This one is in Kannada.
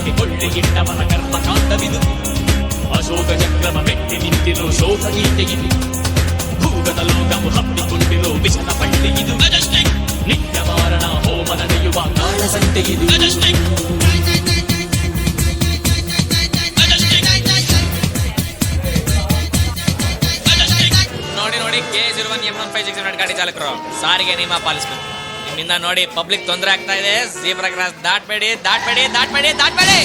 ಬಗೆ ಕೊಳ್ಳೆ ಇಟ್ಟವನ ಕರ್ಮಕಾಂಡವಿದು. ಅಶೋಕ ಚಕ್ರಮ ಮೆಟ್ಟಿ ನಿಂತಿರೋ ಶೋಕ ಗೀತೆಯಿದು. ಭೂಗತ ಲೋಕವು ಹಬ್ಬಿಕೊಂಡಿರೋ ವಿಷದ ಪಳ್ಳಿಯಿದು. ನಿತ್ಯ ಮಾರಣ ಹೋಮ ನಡೆಯುವ ಕಾಳ ಸಂತೆಯಿದು. ನೋಡಿ ನೋಡಿ KS01 M1567 ಗಾಡಿ ಚಾಲಕರು ಸಾರಿಗೆ ನಿಯಮ ಪಾಲಿಸಬೇಕು. ನಿಮ್ಮಿಂದ ನೋಡಿ ಪಬ್ಲಿಕ್ ತೊಂದರೆ ಆಗ್ತಾ ಇದೆ. ಜೀಬ್ರಾ ಕ್ರಾಸ್ ದಾಟ್ಬೇಡಿ ದಾಟ್ಬೇಡಿ ದಾಟ್ಬೇಡಿ ದಾಟ್ಬೇಡಿ.